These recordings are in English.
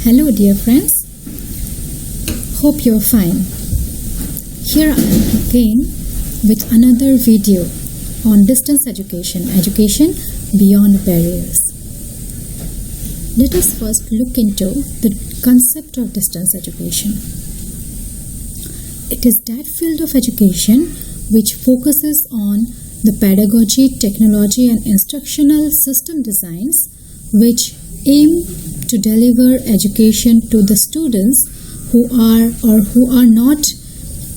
Hello dear friends, hope you're fine. Here I am again with another video on distance education beyond barriers. Let us first look into the concept of distance education. It is that field of education which focuses on the pedagogy, technology and instructional system designs which aim to deliver education to the students who are or who are not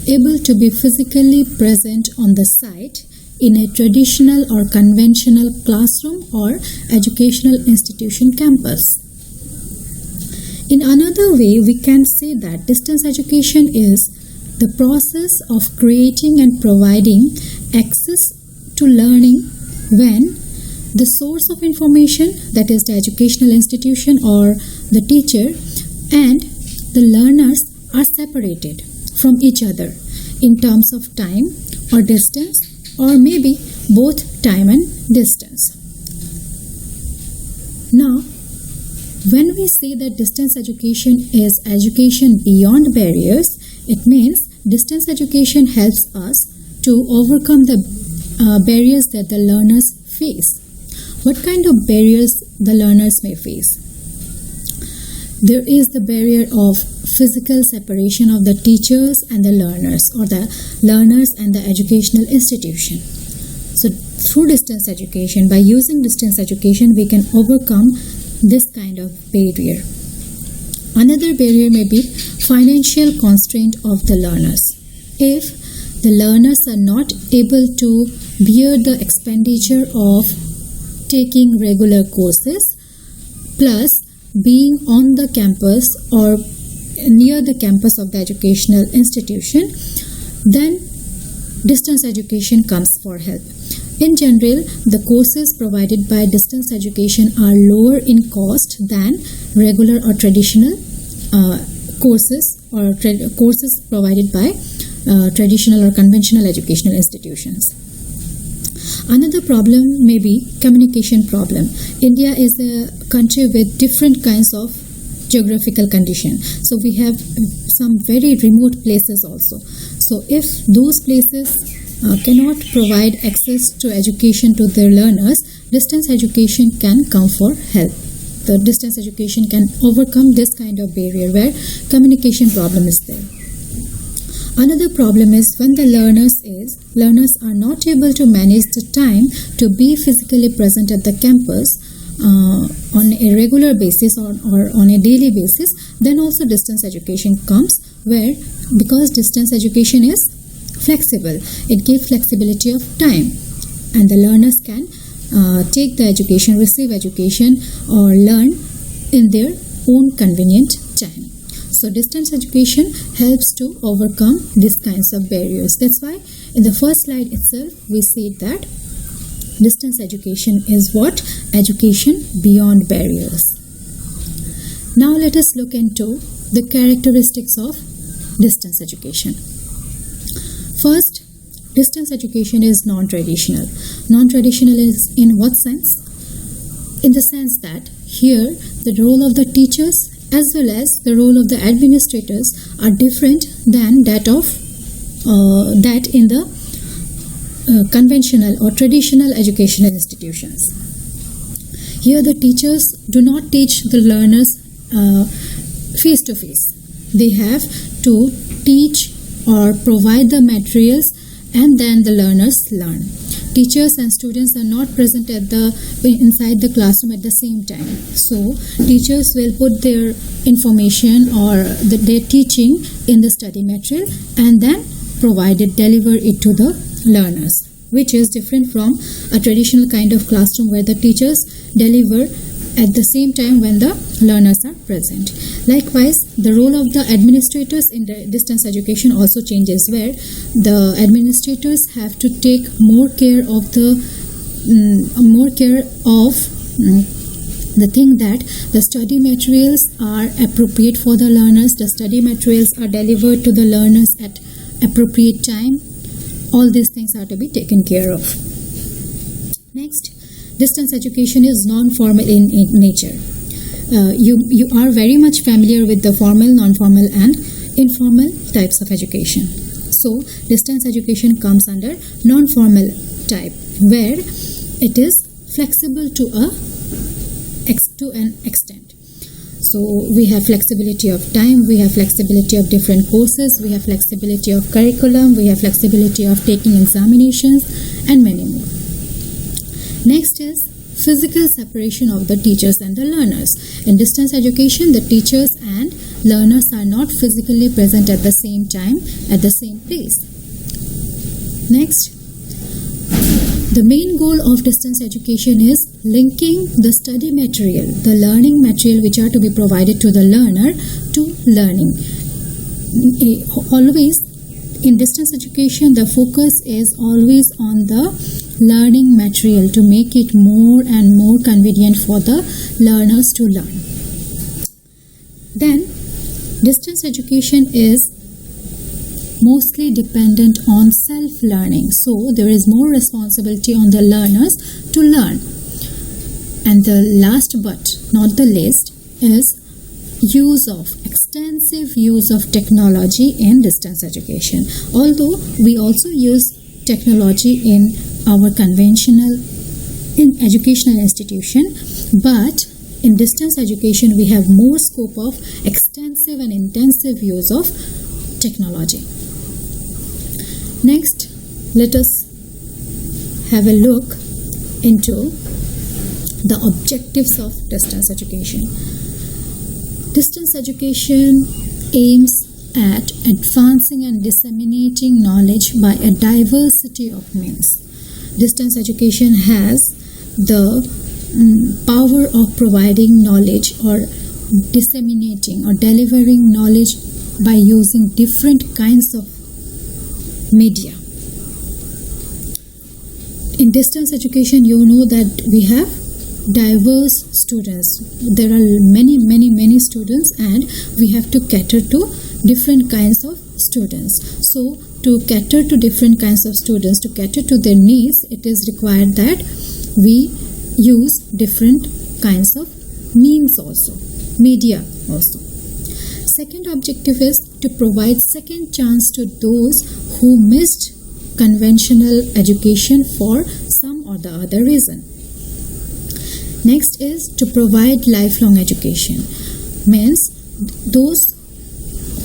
able to be physically present on the site in a traditional or conventional classroom or educational institution campus. In another way, we can say that distance education is the process of creating and providing access to learning when the source of information, that is the educational institution or the teacher, and the learners are separated from each other in terms of time or distance, or maybe both time and distance. Now, when we say that distance education is education beyond barriers, it means distance education helps us to overcome the barriers that the learners face. What kind of barriers the learners may face? There is the barrier of physical separation of the teachers and the learners, or the learners and the educational institution. So through distance education, by using distance education, we can overcome this kind of barrier. Another barrier may be financial constraint of the learners. If the learners are not able to bear the expenditure of taking regular courses plus being on the campus or near the campus of the educational institution, then distance education comes for help. In general, the courses provided by distance education are lower in cost than regular or traditional courses or courses provided by traditional or conventional educational institutions. Another problem may be communication problem. India is a country with different kinds of geographical condition. So we have some very remote places also. So if those places cannot provide access to education to their learners, distance education can come for help. The distance education can overcome this kind of barrier where communication problem is there. Another problem is when the learners are not able to manage the time to be physically present at the campus on a regular basis or on a daily basis, then also distance education comes, where because distance education is flexible, it gives flexibility of time and the learners can take the education, receive education or learn in their own convenient time. So distance education helps to overcome these kinds of barriers. That's why in the first slide itself we say that distance education is what? Education beyond barriers. Now let us look into the characteristics of distance education. First, distance education is non-traditional. Non-traditional is in what sense? In the sense that here the role of the teachers as well as the role of the administrators are different than that in the conventional or traditional educational institutions. Here the teachers do not teach the learners face to face. They have to teach or provide the materials and then the learners learn. Teachers and students are not present inside the classroom at the same time. So teachers will put their information or their teaching in the study material and then deliver it to the learners, which is different from a traditional kind of classroom where the teachers deliver at the same time when the learners are present. Likewise, the role of the administrators in the distance education also changes, where the administrators have to take more care of the thing that the study materials are appropriate for the learners, the study materials are delivered to the learners at appropriate time. All these things are to be taken care of. Next, distance education is non-formal in nature. you are very much familiar with the formal, non-formal and informal types of education. So distance education comes under non-formal type, where it is flexible to an extent. So we have flexibility of time, we have flexibility of different courses, we have flexibility of curriculum, we have flexibility of taking examinations, and many more. Next is physical separation of the teachers and the learners. In distance education, the teachers and learners are not physically present at the same time, at the same place. Next, the main goal of distance education is linking the study material, the learning material which are to be provided to the learner, to learning. Always in distance education, the focus is always on the learning material to make it more and more convenient for the learners to learn. Then, distance education is mostly dependent on self-learning. So, there is more responsibility on the learners to learn. And the last but not the least is extensive use of technology in distance education. Although we also use technology in our conventional educational institution, but in distance education we have more scope of extensive and intensive use of technology. Next, let us have a look into the objectives of distance education. Distance education aims at advancing and disseminating knowledge by a diversity of means. Distance education has the power of providing knowledge or disseminating or delivering knowledge by using different kinds of media. In distance education, you know that we have diverse students. There are many students, and we have to cater to different kinds of students. So to cater to different kinds of students, to cater to their needs, it is required that we use different kinds of means also, media also. Second objective is to provide second chance to those who missed conventional education for some or the other reason. Next is to provide lifelong education. Means those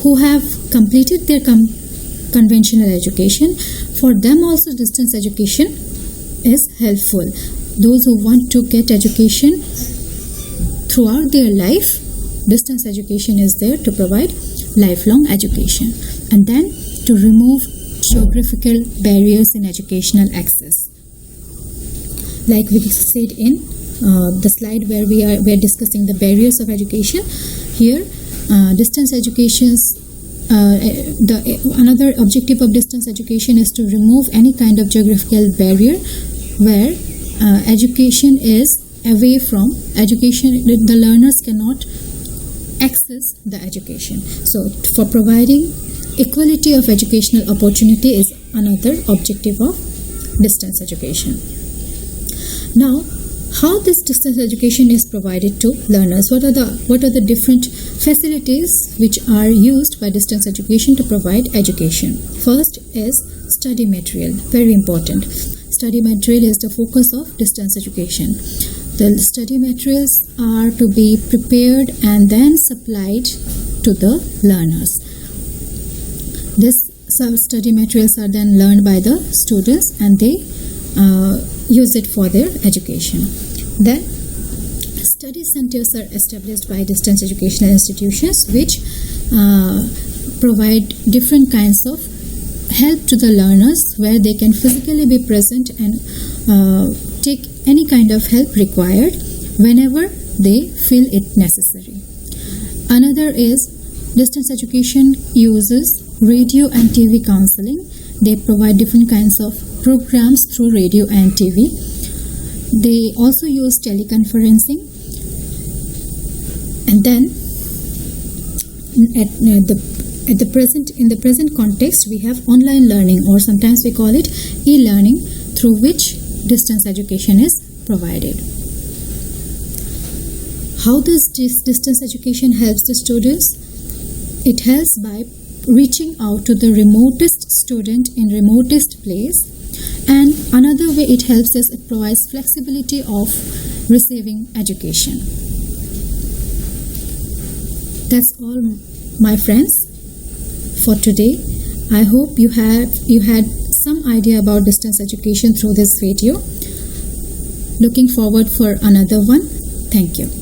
who have completed their conventional education, for them also distance education is helpful. Those who want to get education throughout their life, distance education is there to provide lifelong education. And then to remove geographical barriers in educational access. Like we said in the slide where we're discussing the barriers of education, here distance education's another objective of distance education is to remove any kind of geographical barrier where education is away from education, the learners cannot access the education. So for providing equality of educational opportunity is another objective of distance education. Now, how this distance education is provided to learners? What are the different facilities which are used by distance education to provide education? First is study material, very important. Study material is the focus of distance education. The study materials are to be prepared and then supplied to the learners. Some study materials are then learned by the students and they use it for their education. Then study centers are established by distance educational institutions which provide different kinds of help to the learners where they can physically be present and take any kind of help required whenever they feel it necessary. Another is distance education uses radio and TV counseling. They provide different kinds of programs through radio and TV. They also use teleconferencing. And then in the present context, we have online learning, or sometimes we call it e-learning, through which distance education is provided. How does this distance education helps the students? It helps by reaching out to the remotest student in remotest place, and another way it helps is it provides flexibility of receiving education. That's all, my friends, for today. I hope you had some idea about distance education through this video. Looking forward for another one. Thank you.